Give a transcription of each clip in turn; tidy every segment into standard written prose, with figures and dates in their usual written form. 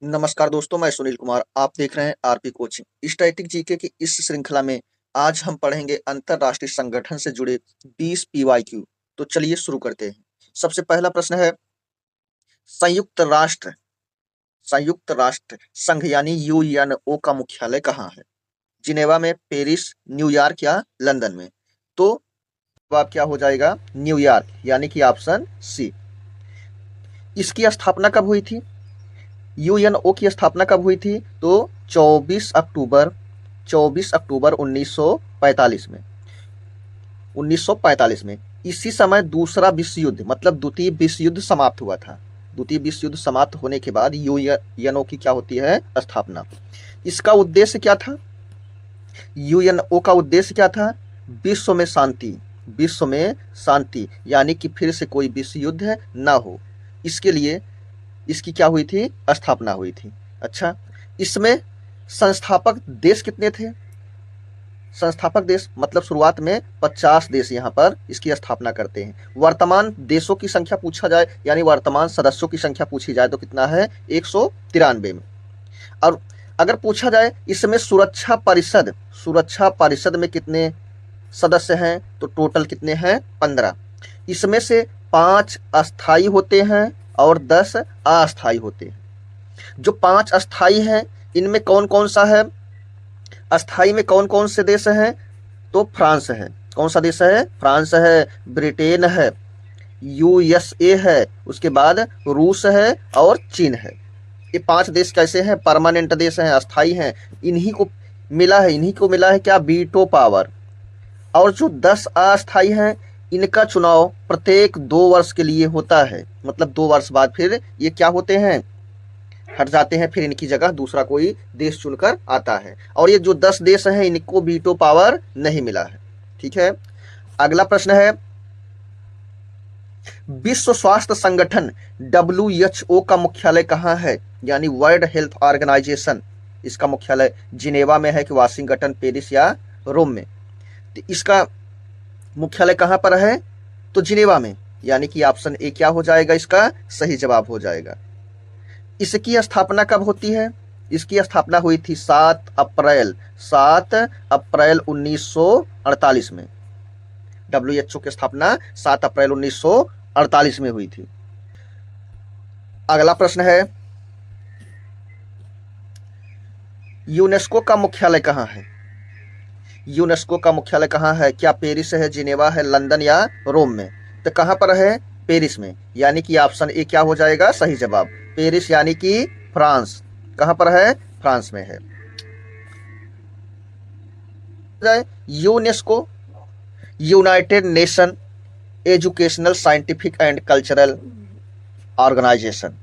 नमस्कार दोस्तों, मैं सुनील कुमार। आप देख रहे हैं आरपी कोचिंग। स्टैटिक जीके की इस श्रृंखला में आज हम पढ़ेंगे अंतरराष्ट्रीय संगठन से जुड़े 20 पीवाईक्यू। तो चलिए शुरू करते हैं। सबसे पहला प्रश्न है, संयुक्त राष्ट्र संयुक्त राष्ट्र संघ यानी यूएनओ का मुख्यालय कहाँ है? जिनेवा में, पेरिस, न्यूयॉर्क या लंदन में? तो जवाब क्या हो जाएगा? न्यूयॉर्क, यानी कि ऑप्शन सी। इसकी स्थापना कब हुई थी? यूएनओ की स्थापना कब हुई थी? तो 24 अक्टूबर 1945 में। 1945 में इसी समय दूसरा विश्व युद्ध मतलब द्वितीय विश्व युद्ध समाप्त हुआ था। द्वितीय विश्व युद्ध समाप्त होने के बाद यूएनओ की क्या होती है? स्थापना। इसका उद्देश्य क्या था? यूएनओ का उद्देश्य क्या था? विश्व में शांति, विश्व में शांति, यानी कि फिर से कोई विश्व युद्ध ना हो, इसके लिए इसकी क्या हुई थी? स्थापना हुई थी। अच्छा, इसमें संस्थापक देश कितने थे? संस्थापक देश मतलब शुरुआत में 50 देश यहाँ पर इसकी स्थापना करते हैं। वर्तमान देशों की संख्या पूछा जाए, यानी वर्तमान सदस्यों की संख्या पूछी जाए तो कितना है? 193 में। और अगर पूछा जाए इसमें सुरक्षा परिषद में कितने सदस्य हैं, तो टोटल कितने हैं? 15। इसमें से 5 अस्थाई होते हैं और 10 अस्थाई होते हैं। जो 5 अस्थाई हैं इनमें कौन कौन सा है? अस्थाई में कौन कौन से देश हैं? तो फ्रांस है। कौन सा देश है? फ्रांस है, ब्रिटेन है, यूएसए है, उसके बाद रूस है और चीन है। ये 5 देश कैसे हैं? परमानेंट देश हैं, अस्थाई हैं। इन्हीं को मिला है क्या? Veto power. और जो 10 अस्थाई हैं इनका चुनाव प्रत्येक 2 वर्ष के लिए होता है। मतलब 2 वर्ष बाद फिर ये क्या होते हैं? हट जाते हैं, फिर इनकी जगह दूसरा कोई देश चुनकर आता है। और ये जो 10 देश हैं इनको वीटो पावर नहीं मिला है। ठीक है, अगला प्रश्न है, विश्व स्वास्थ्य संगठन WHO का मुख्यालय कहाँ है? यानी वर्ल्ड हेल्थ ऑर्गेनाइजेशन, इसका मुख्यालय जिनेवा में है कि वाशिंगटन, पेरिस या रोम में? तो इसका मुख्यालय कहाँ पर है? तो जिनेवा में, यानी कि ऑप्शन ए क्या हो जाएगा? इसका सही जवाब हो जाएगा। इसकी स्थापना कब होती है? इसकी स्थापना हुई थी 7 अप्रैल 1948 में। WHO की स्थापना 7 अप्रैल 1948 में हुई थी। अगला प्रश्न है, यूनेस्को का मुख्यालय कहाँ है? यूनेस्को का मुख्यालय कहाँ है? क्या पेरिस है, जिनेवा है, लंदन या रोम में? तो कहाँ पर है? पेरिस में, यानी कि ऑप्शन ए क्या हो जाएगा? सही जवाब। पेरिस यानी कि फ्रांस। कहाँ पर है? फ्रांस में है। UNESCO United Nation Educational, Scientific and Cultural Organization,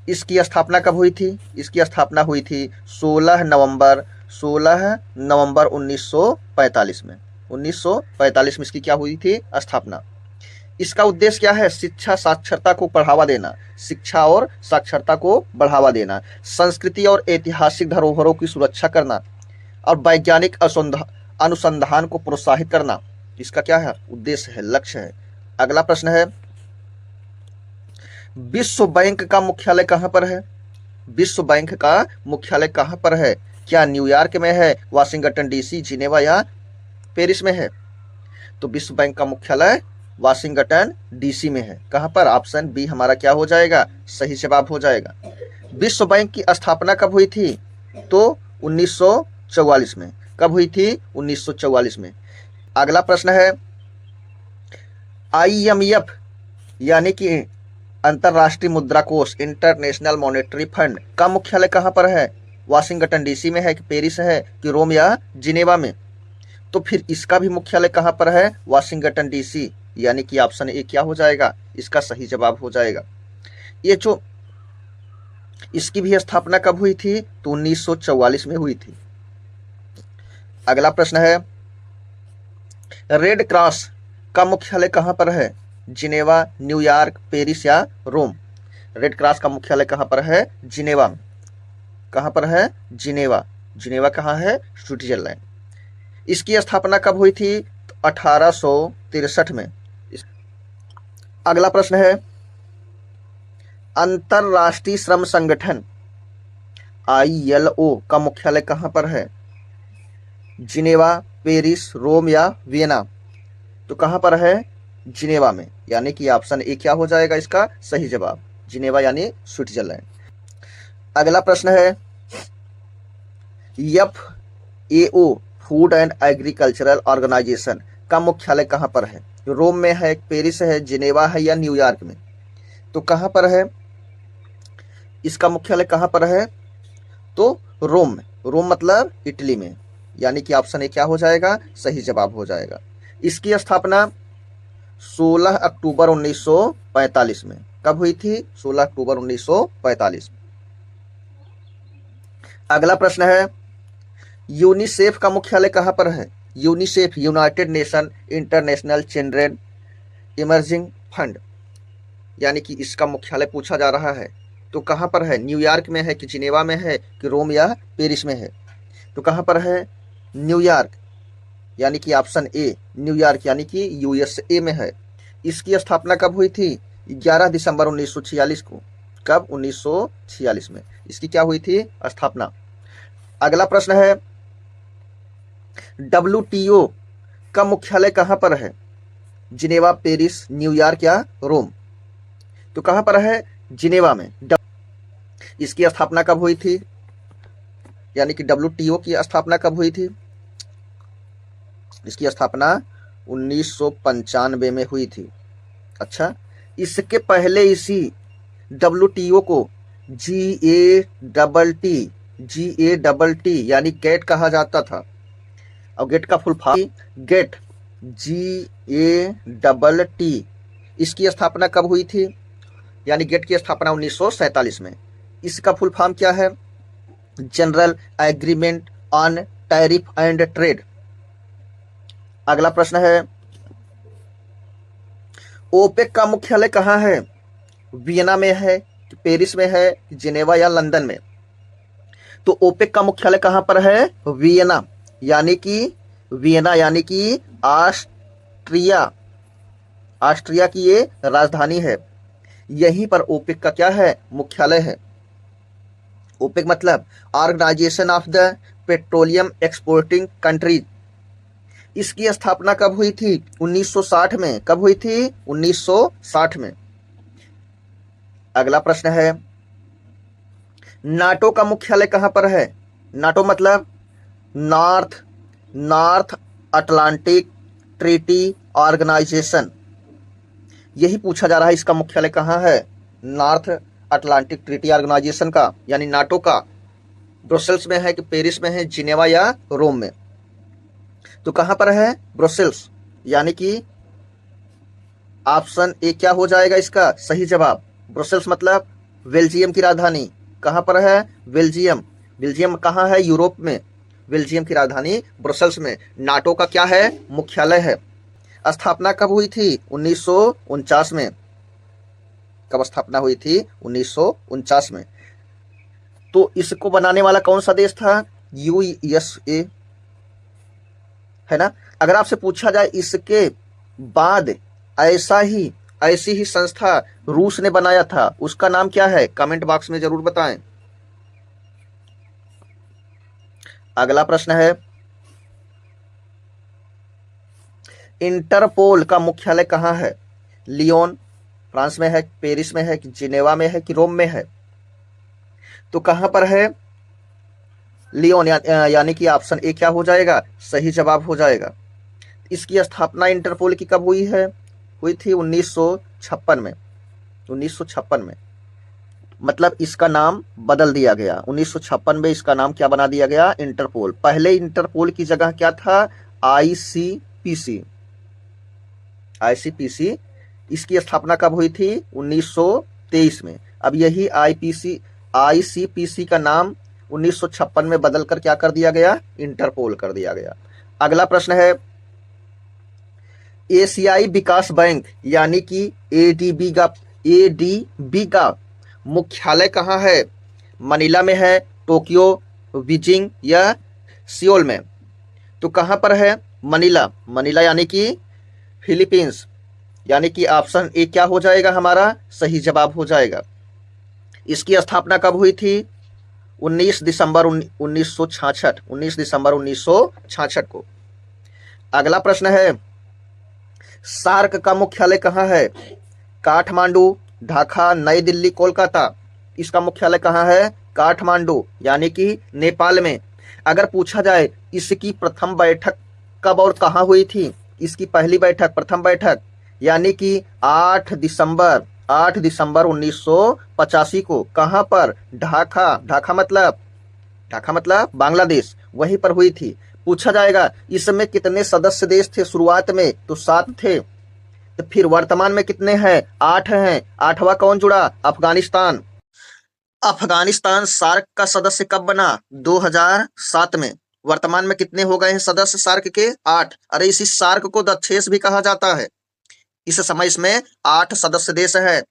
इसकी स्थापना कब हुई थी? इसकी स्थापना हुई थी 16 नवंबर 1945 में। 1945 में इसकी क्या हुई थी? स्थापना। इसका उद्देश्य क्या है? शिक्षा साक्षरता को बढ़ावा देना, शिक्षा और साक्षरता को बढ़ावा देना, संस्कृति और ऐतिहासिक धरोहरों की सुरक्षा करना और वैज्ञानिक अनुसंधान को प्रोत्साहित करना। इसका क्या है? उद्देश्य है, लक्ष्य है। अगला प्रश्न है, विश्व बैंक का मुख्यालय कहाँ पर है? विश्व बैंक का मुख्यालय कहाँ पर है? क्या न्यूयॉर्क में है, वाशिंगटन डीसी, जिनेवा या पेरिस में है? तो विश्व बैंक का मुख्यालय वाशिंगटन डीसी में है। कहाँ पर? ऑप्शन बी हमारा क्या हो जाएगा? सही जवाब हो जाएगा। विश्व बैंक की स्थापना कब हुई थी? तो 1944 में। कब हुई थी? 1944 में। अगला प्रश्न है, IMF यानी कि अंतरराष्ट्रीय मुद्रा कोष, इंटरनेशनल मॉनेटरी फंड का मुख्यालय कहाँ पर है? वाशिंगटन डीसी में है कि पेरिस है कि रोम या जिनेवा में? तो फिर इसका भी मुख्यालय कहाँ पर है? वाशिंगटन डीसी, यानी कि ऑप्शन ए क्या हो जाएगा? इसका सही जवाब हो जाएगा। ये जो इसकी भी स्थापना कब हुई थी? तो 1944 में हुई थी। अगला प्रश्न है, रेड क्रॉस का मुख्यालय कहाँ पर है? जिनेवा, न्यूयॉर्क, पेरिस या रोम? रेड क्रॉस का मुख्यालय कहाँ पर है? जिनेवा में। कहाँ पर है? जिनेवा। जिनेवा कहाँ है? स्विट्जरलैंड। इसकी स्थापना कब हुई थी? 1863 में। अगला प्रश्न है, अंतरराष्ट्रीय श्रम संगठन ILO का मुख्यालय कहाँ पर है? जिनेवा, पेरिस, रोम या वियना? तो कहाँ पर है? जिनेवा में, यानी कि ऑप्शन ए क्या हो जाएगा इसका सही जवाब, जिनेवा यानी स्विट्जरलैंड। अगला प्रश्न है FAO food and agricultural organization का मुख्यालय कहाँ पर है? रोम में है, पेरिस है, जिनेवा है या न्यूयॉर्क में? तो कहाँ पर है इसका मुख्यालय, कहाँ पर है? तो रोम में। रोम मतलब इटली में, यानी कि ऑप्शन ए क्या हो जाएगा सही जवाब हो जाएगा। इसकी स्थापना 16 अक्टूबर 1945 में कब हुई थी? 16 अक्टूबर 1945। अगला प्रश्न है यूनिसेफ का मुख्यालय कहाँ पर है? UNICEF United nation international children emerging fund, यानी कि इसका मुख्यालय पूछा जा रहा है। तो कहाँ पर है? न्यूयॉर्क में है कि जिनेवा में है कि रोम या पेरिस में है? तो कहाँ पर है? न्यूयॉर्क, यानी कि ऑप्शन ए न्यूयॉर्क, यानी कि USA में है। इसकी स्थापना कब हुई थी? 11 दिसंबर 1946 को। कब? 1946 में इसकी क्या हुई थी स्थापना। अगला प्रश्न है WTO का मुख्यालय कहाँ पर है? जिनेवा, पेरिस, न्यूयॉर्क या रोम? तो कहाँ पर है? जिनेवा में। इसकी स्थापना कब हुई थी? यानी कि WTO की स्थापना कब हुई थी? इसकी स्थापना 1995 में हुई थी। अच्छा, इसके पहले इसी WTO को GATT यानी गेट कहा जाता था। और गेट का फुल फॉर्म गेट, GATT। इसकी स्थापना कब हुई थी? यानी गेट की स्थापना 1947 में। इसका फुल फॉर्म क्या है? General agreement on tariff and trade. अगला प्रश्न है ओपेक का मुख्यालय कहाँ है? वियना में है, पेरिस में है, जिनेवा या लंदन में? तो ओपेक का मुख्यालय कहाँ पर है? वियना, यानी कि ऑस्ट्रिया, ऑस्ट्रिया की ये राजधानी है। यहीं पर ओपेक का क्या है? मुख्यालय है। ओपेक मतलब organization of the petroleum exporting countries. इसकी स्थापना कब हुई थी? 1960 में। कब हुई थी? 1960 में। अगला प्रश्न है नाटो का मुख्यालय कहाँ पर है? नाटो मतलब नॉर्थ अटलांटिक ट्रीटी ऑर्गेनाइजेशन। यही पूछा जा रहा है इसका मुख्यालय कहाँ है? नॉर्थ अटलांटिक ट्रीटी ऑर्गेनाइजेशन का, यानी नाटो का ब्रुसेल्स में है कि पेरिस में है, जिनेवा या रोम में? तो कहाँ पर है? ब्रुसेल्स, यानी कि ऑप्शन ए क्या हो जाएगा इसका सही जवाब। ब्रुसेल्स मतलब बेल्जियम की राजधानी। कहाँ पर है? बेल्जियम। बेल्जियम कहाँ है? यूरोप में। बेल्जियम की राजधानी ब्रुसेल्स में नाटो का क्या है? मुख्यालय है। स्थापना कब हुई थी? 1949 में। कब स्थापना हुई थी? 1949 में। तो इसको बनाने वाला कौन सा देश था? USA, है ना। अगर आपसे पूछा जाए इसके बाद ऐसी ही संस्था रूस ने बनाया था, उसका नाम क्या है? कमेंट बॉक्स में जरूर बताएं। अगला प्रश्न है इंटरपोल का मुख्यालय कहाँ है? लियोन फ्रांस में है, पेरिस में है, जिनेवा में है कि रोम में है? तो कहाँ पर है? लियोन, यानी कि ऑप्शन ए क्या हो जाएगा सही जवाब हो जाएगा। इसकी स्थापना इंटरपोल की कब हुई है? हुई थी 1956 में। 1956 में, मतलब इसका नाम बदल दिया गया। 1956 में इसका नाम क्या बना दिया गया? इंटरपोल। पहले इंटरपोल की जगह क्या था? ICPC। इसकी स्थापना कब हुई थी? 1923 में। अब यही ICPC का नाम 1956 में बदलकर क्या कर दिया गया? इंटरपोल कर दिया गया। अगला प्रश्न है एशियाई विकास बैंक यानी कि ADB का मुख्यालय कहाँ है? मनीला में है, टोक्यो, बीजिंग या सियोल में? तो कहाँ पर है? मनीला यानी कि फिलीपींस, यानी कि ऑप्शन ए क्या हो जाएगा हमारा सही जवाब हो जाएगा। इसकी स्थापना कब हुई थी? 19 दिसंबर 1966, 19 दिसंबर 1966 को। अगला प्रश्न है, सार्क का मुख्यालय कहाँ है? काठमांडू, ढाका, नई दिल्ली, कोलकाता। इसका मुख्यालय कहाँ है? काठमांडू यानी कि नेपाल में। अगर पूछा जाए इसकी प्रथम बैठक कब और कहाँ हुई थी, इसकी पहली बैठक, प्रथम बैठक यानी कि 8 दिसंबर 1985 को। कहाँ पर? ढाका। ढाका मतलब बांग्लादेश, वहीं पर हुई थी। पूछा जाएगा इसमें कितने सदस्य देश थे शुरुआत में? तो 7 थे। तो फिर वर्तमान में कितने हैं? 8 हैं। 8वां कौन जुड़ा? अफगानिस्तान। अफगानिस्तान सार्क का सदस्य कब बना? 2007 में। वर्तमान में कितने हो गए हैं सदस्य सार्क के? 8। अरे इसी सार्क को दक्षेस भी कहा जाता है। इस समय इसमें 8 सदस्य देश है।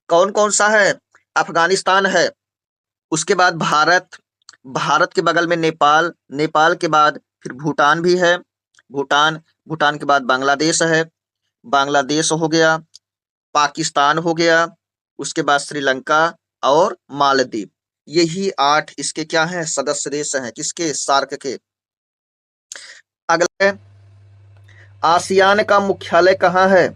कौन कौन सा है? अफगानिस्तान है, उसके बाद भारत, भारत के बगल में नेपाल, नेपाल के बाद फिर भूटान भी है, भूटान के बाद बांग्लादेश है, बांग्लादेश हो गया, पाकिस्तान हो गया, उसके बाद श्रीलंका और मालदीव। यही 8 इसके क्या हैं? सदस्य देश हैं। किसके? सार्क के। अगला, आसियान का मुख्यालय कहाँ है?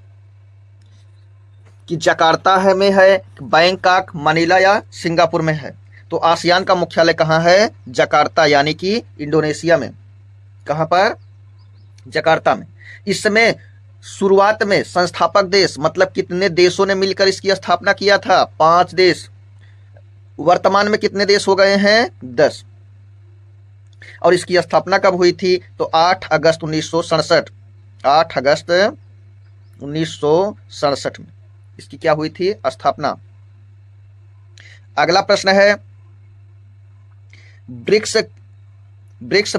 कि जकार्ता है में है, बैंकॉक, मनीला या सिंगापुर में है? तो आसियान का मुख्यालय कहाँ है? जकार्ता यानी कि इंडोनेशिया में। कहाँ पर? जकार्ता में। इसमें शुरुआत में संस्थापक देश मतलब कितने देशों ने मिलकर इसकी स्थापना किया था? 5 देश। वर्तमान में कितने देश हो गए हैं? 10। और इसकी स्थापना कब हुई थी? तो 8 अगस्त 1967, 8 अगस्त 1967 में इसकी क्या हुई थी? स्थापना। अगला प्रश्न है, BRICS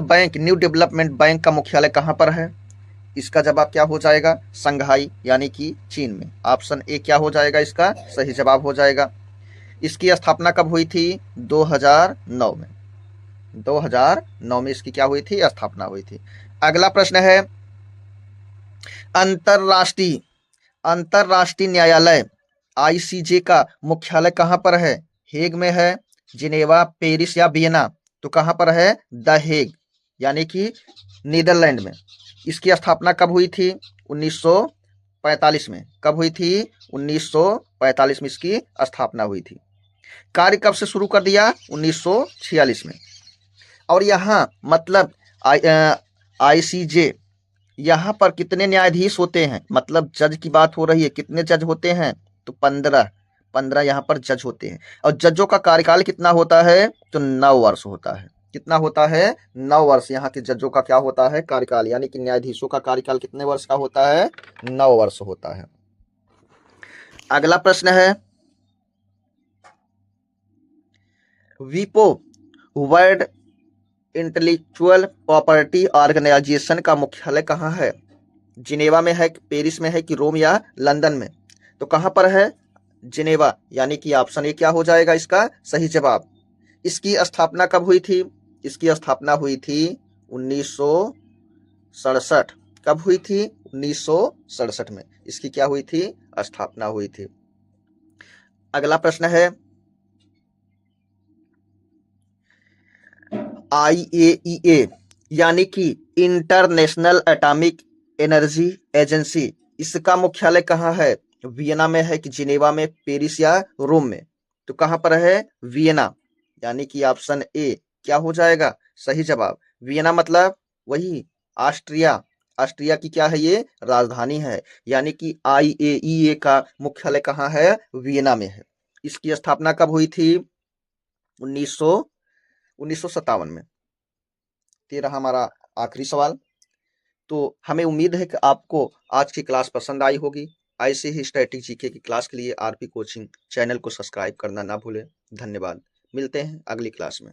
bank, new development bank का मुख्यालय कहां पर है? इसका जवाब क्या हो जाएगा? संघाई यानी कि चीन में। ऑप्शन ए क्या हो जाएगा? इसका सही जवाब हो जाएगा। इसकी स्थापना कब हुई थी? 2009 में। 2009 में इसकी क्या हुई थी? स्थापना हुई थी। अगला प्रश्न है, अंतरराष्ट्रीय न्यायालय ICJ का मुख्यालय कहां पर है? हेग में है, जिनेवा, पेरिस या वियना? तो कहां पर है? द हेग यानी कि नीदरलैंड में। इसकी स्थापना कब हुई थी? 1945 में। कब हुई थी? 1945 में इसकी स्थापना हुई थी। कार्य कब से शुरू कर दिया? 1946 में। और यहाँ मतलब ICJ, यहाँ पर कितने न्यायाधीश होते हैं? मतलब जज की बात हो रही है, कितने जज होते हैं? तो 15 यहाँ पर जज होते हैं। और जजों का कार्यकाल कितना होता है? तो 9 वर्ष होता है। कितना होता है? 9 वर्ष यहाँ के जजों का क्या होता है? कार्यकाल, यानी कि न्यायाधीशों का कार्यकाल कितने वर्ष का होता है? 9 वर्ष होता है। अगला प्रश्न है, वीपो, वर्ल्ड इंटेलेक्चुअल प्रॉपर्टी ऑर्गेनाइजेशन का मुख्यालय कहाँ है? जिनेवा में है, पेरिस में है कि रोम या लंदन में? तो कहाँ पर है? जिनेवा यानी कि ऑप्शन ए क्या हो जाएगा इसका सही जवाब। इसकी स्थापना कब हुई थी? इसकी स्थापना हुई थी 1967। कब हुई थी? 1967 में इसकी क्या हुई थी? स्थापना हुई थी। अगला प्रश्न है, IAEA यानी कि इंटरनेशनल एटॉमिक एनर्जी एजेंसी, इसका मुख्यालय कहाँ है? वियना में है कि जिनेवा में, पेरिस या रोम में? तो कहाँ पर है? वियना यानी कि ऑप्शन ए क्या हो जाएगा सही जवाब। वियना मतलब वही ऑस्ट्रिया की क्या है? ये राजधानी है। यानी कि IAEA का मुख्यालय कहाँ है? वियना में है। इसकी स्थापना कब हुई थी? 1957 में। ये रहा हमारा आखिरी सवाल। तो हमें उम्मीद है कि आपको आज की क्लास पसंद आई होगी। ऐसे ही स्टैटिक जीके की क्लास के लिए RP कोचिंग चैनल को सब्सक्राइब करना ना भूलें। धन्यवाद। मिलते हैं अगली क्लास में।